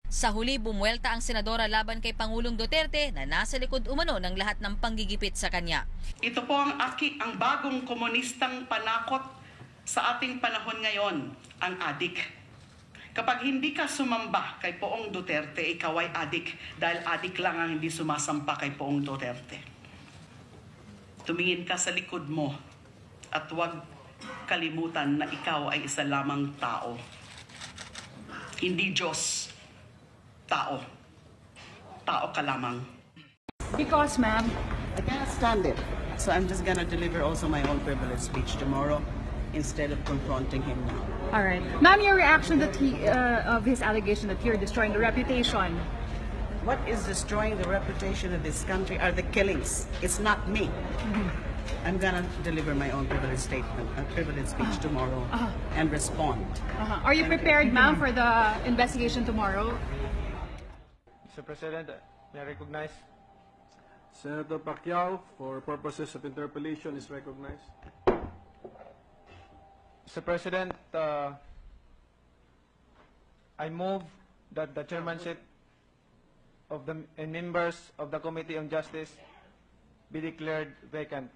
Sa huli, bumuelta ang senadora laban kay Pangulong Duterte na nasa likod umano ng lahat ng panggigipit sa kanya. Ito po ang bagong komunistang panakot sa ating panahon ngayon, ang adik. Kapag hindi ka sumamba kay Poong Duterte, ikaw ay adik dahil adik lang ang hindi sumasampa kay Poong Duterte. Tumingin ka sa likod mo at huwag kalimutan na ikaw ay isa lamang tao. Hindi Diyos. Tao. Tao ka lamang. Because, ma'am, I can't stand it. So I'm just gonna deliver also my own privilege speech tomorrow instead of confronting him now. all right. Ma'am, your reaction that of his allegation that you're destroying the reputation. What is destroying the reputation of this country are the killings. It's not me. I'm gonna deliver my own privilege statement, a privilege speech tomorrow and respond. Are you prepared, ma'am, for the investigation tomorrow? Mr. President, may I recognize? Senator Pacquiao, for purposes of interpellation, is recognized. Mr. President, I move that the chairmanship of the members of the Committee on Justice be declared vacant.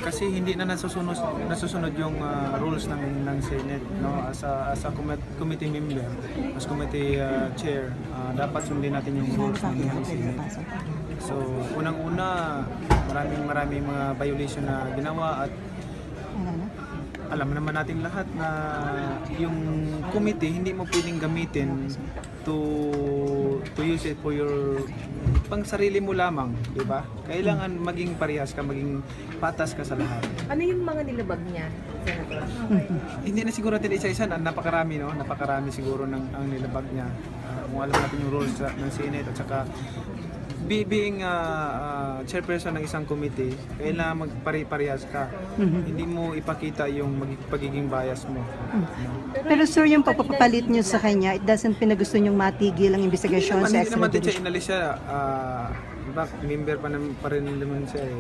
Kasi hindi na nasusunod yung rules ng Senate, no? As a committee member, as committee chair, dapat sundin natin yung rules ng Senate. So, unang-una, maraming mga violation na ginawa at alam naman natin lahat na yung committee hindi mo pwedeng gamitin to use it for your pang sarili mo lamang, di ba? Kailangan maging parehas ka, maging patas ka sa lahat. Ano yung mga nilabag niya, Senator? Hindi na siguro natin isa-isa, napakarami, no? Napakarami siguro ang nilabag niya. Kung alam natin yung rules ng Senate at saka being chairperson ng isang committee, kailangan magpare-parehas ka. Hindi mo ipakita yung pagiging bias mo. Pero sir, yung papapalit nyo sa kanya, it doesn't pinagusto nyong matigil ang investigasyon sa Hindi naman din siya extradition? inalis siya. Member pa rin naman siya eh.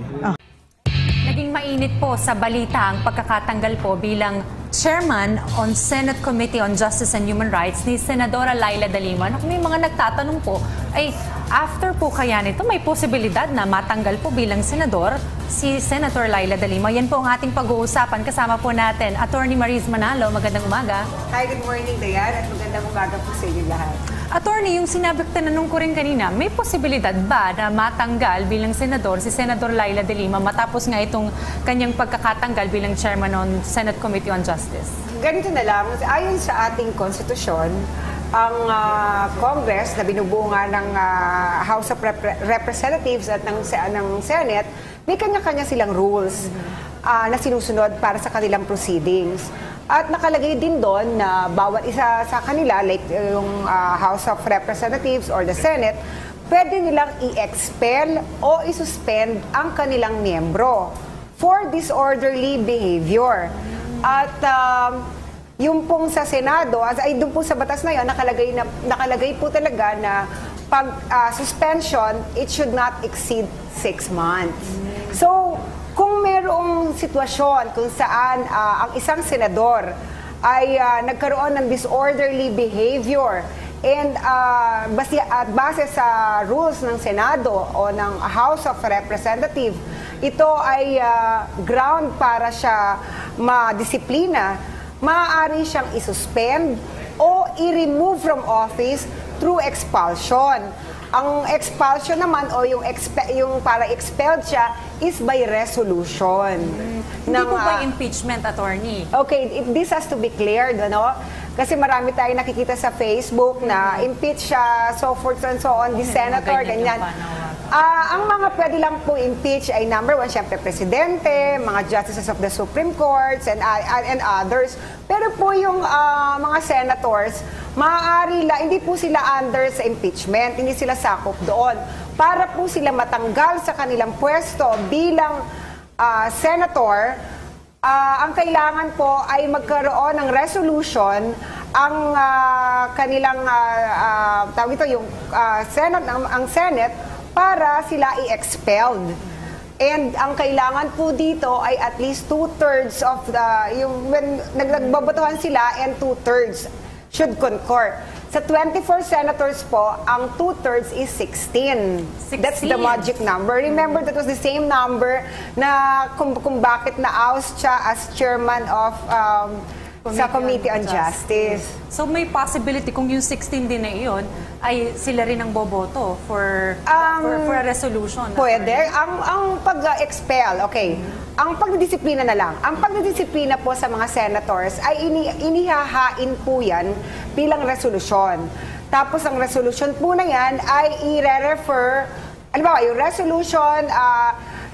Naging mainit po sa balita ang pagkakatanggal po bilang Chairman on Senate Committee on Justice and Human Rights ni Senadora Laila de Lima. May mga nagtatanong po, ay after po kaya nito may posibilidad na matanggal po bilang senador si Senator Laila de Lima. Yan po ang ating pag-uusapan. Kasama po natin Attorney Mariz Manalo. Magandang umaga. Hi, good morning, Dayan, at magandang umaga po sa inyo lahat. Attorney, yung tinanong ko rin kanina, may posibilidad ba na matanggal bilang senador si Senador Laila de Lima matapos nga itong kanyang pagkakatanggal bilang Chairman on Senate Committee on Justice? Ganito na lang, ayon sa ating konstitusyon, ang Congress na binubuo nga ng House of Representatives at ng Senate, may kanya-kanya silang rules na sinusunod para sa kanilang proceedings. At nakalagay din doon na bawat isa sa kanila, like yung House of Representatives or the Senate, pwede nilang i-expel o i-suspend ang kanilang miyembro for disorderly behavior. At yung pong sa Senado, ay doon po sa batas na yun, nakalagay po talaga na pag suspension, it should not exceed 6 months. So, kung mayroong sitwasyon kung saan ang isang senador ay nagkaroon ng disorderly behavior and base sa rules ng Senado o ng House of Representatives, ito ay ground para siya madisiplina, maaari siyang isuspend o i-remove from office through expulsion. Ang expulsion naman o yung para expelled siya is by resolution. Hindi po ba impeachment, attorney? Okay, this has to be cleared, ano? Kasi marami tayong nakikita sa Facebook na impeach siya, so forth and so on, the senator, ganyan. Ang mga pwede lang po impeach ay number one, syempre presidente, mga justices of the Supreme Courts, and others. Pero po yung mga senators, maaari hindi po sila under sa impeachment, hindi sila sakop doon. Para po sila matanggal sa kanilang pwesto bilang senator, ang kailangan po ay magkaroon ng resolution ang kanilang tawag ito yung Senate, ang Senate para sila i-expelled. And ang kailangan po dito ay at least 2/3 of the, when nagbobotohan sila and 2/3 should concur. Sa 24 senators po, ang 2/3 is 16. That's the magic number. Remember, that was the same number na kung bakit na-oust siya as chairman of sa Committee on Justice. So may possibility kung yung 16 din na iyon ay sila rin ang boboto for a resolution. Pwede. Ang pag-expel, okay. Ang pagdidisiplina na lang. Ang pagdidisiplina po sa mga senators ay inihahain po yan bilang resolusyon. Tapos ang resolution po na yan ay i-refer, yung resolution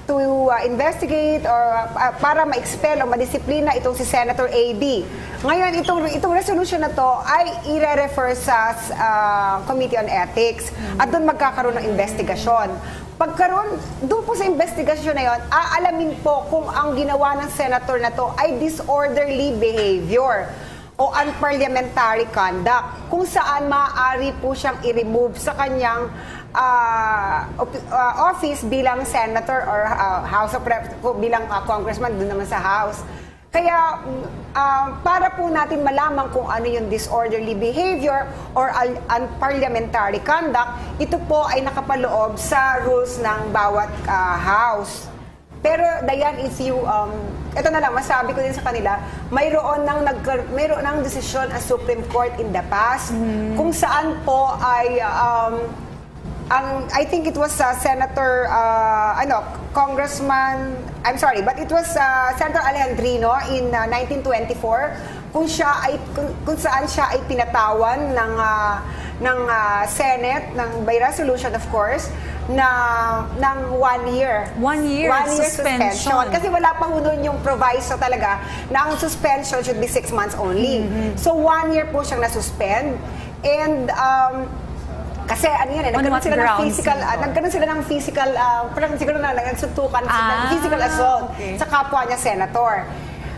to investigate or para ma-expel o madisiplina itong si Senator AD. Ngayon, itong resolution na to ay i-refer sa Committee on Ethics at doon magkakaroon ng investigasyon. Pagkaroon, doon po sa investigasyon na yon, aalamin po kung ang ginawa ng senator na to ay disorderly behavior o unparliamentary conduct, kung saan maaari po siyang i-remove sa kanyang office bilang senator or House of Reps, bilang congressman, doon naman sa House. Kaya para po natin malaman kung ano yung disorderly behavior or unparliamentary conduct, ito po ay nakapaloob sa rules ng bawat House. Pero Dayan, if you, ito na lang, masabi ko din sa kanila, mayroon ng desisyon ang Supreme Court in the past kung saan po ay I think it was Senator Congressman, I'm sorry, but it was Senator Alejandrino in 1924 kung saan siya ay pinatawan ng Senate by resolution, of course, ng 1 year. 1 year suspension. Kasi wala pa nun yung proviso talaga na ang suspension should be 6 months only. So 1 year po siyang na-suspend. And kasi ano yan, nagkaroon sila ng physical, parang siguro na nagsuntukan, physical assault sa kapwa niya senator.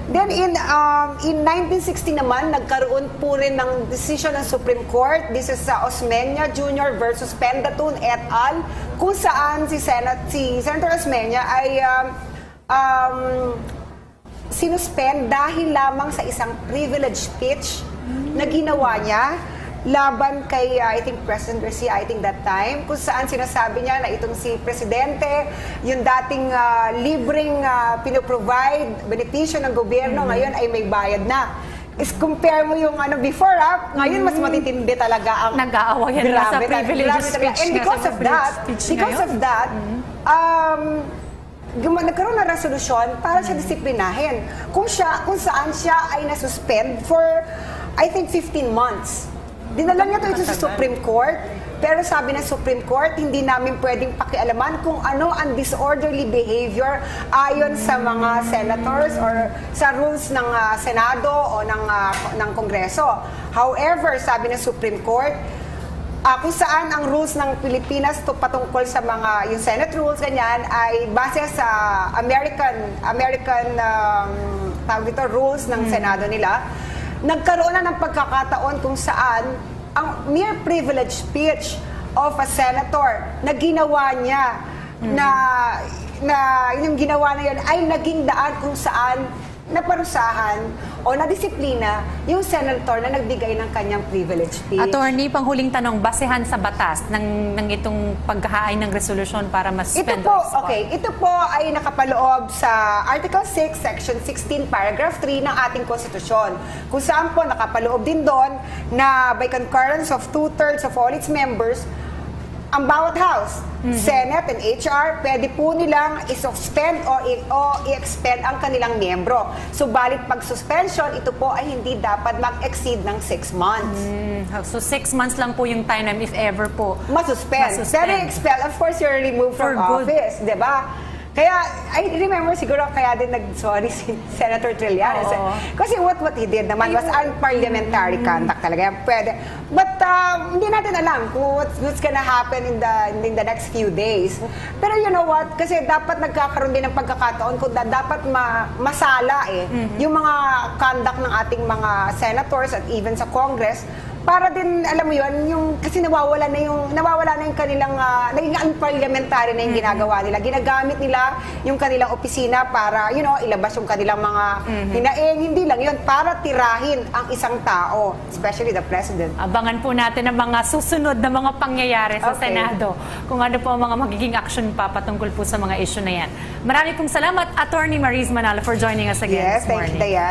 Then in 1960 naman, nagkaroon po rin ng decision ng Supreme Court. This is Osmeña Jr. versus Pendatun et al. Kung saan si Senator Osmeña ay sinuspend dahil lamang sa isang privilege speech na ginawa niya laban kay, I think, President Garcia, I think that time, kung saan sinasabi niya na itong si Presidente, yung dating libreng pinoprovide, benepisyo ng gobyerno, ngayon ay may bayad na. Is compare mo yung before, ngayon mas matitindi talaga ang nag-aawayan na sa privilege speech. And because of that, nagkaroon ng resolusyon para siya disiplinahin. Kung saan siya ay nasuspend for, I think, 15 months. Dinala niya ito sa Supreme Court, pero sabi ng Supreme Court, hindi namin pwedeng pakialaman kung ano ang disorderly behavior ayon sa mga senators or sa rules ng Senado o ng Kongreso. However, sabi ng Supreme Court, kung saan ang rules ng Pilipinas patungkol sa mga yung Senate rules ganyan ay base sa American rules ng Senado nila. Nagkaroon na ng pagkakataon kung saan ang mere privilege speech of a senator na ginawa niya na yung ginawa na yun ay naging daan kung saan naparusahan o nadisiplina yung senator na nagbigay ng kanyang privilege speech. Attorney, panghuling tanong, basehan sa batas ng itong paghahain ng resolusyon para ma-suspend? Ito po ay nakapaloob sa Article 6, Section 16, Paragraph 3 ng ating konstitusyon. Kung saan po nakapaloob din doon na by concurrence of 2/3 of all its members, ang bawat House, Senate and HR, pwede po nilang i-suspend o i-expel ang kanilang miyembro. Subalit pag suspension, ito po ay hindi dapat mag-exceed ng 6 months. So 6 months lang po yung time if ever po masuspend. Pero expel, of course, you're removed from office, di ba? Kaya, I remember siguro kaya din nag-sorry si Senator Trillanes. Kasi what he did naman was unparliamentary conduct talaga. Pwede. But hindi natin alam kung what's gonna happen in the next few days. Pero you know what? Kasi dapat nagkakaroon din ng pagkakataon kung dapat masala yung mga conduct ng ating mga senators at even sa Congress para din, alam mo yun, yung, kasi nawawala na yung kanilang, naging unparliamentary na yung ginagawa nila. Ginagamit nila yung kanilang opisina para, ilabas yung kanilang mga hinaing. Hindi lang yun, para tirahin ang isang tao, especially the president. Abangan po natin ang mga susunod na mga pangyayari sa Senado. Kung ano po ang mga magiging action pa patungkol po sa mga issue na yan. Marami pong salamat, Attorney Maris Manalo, for joining us again this morning. Thank you, Dayan.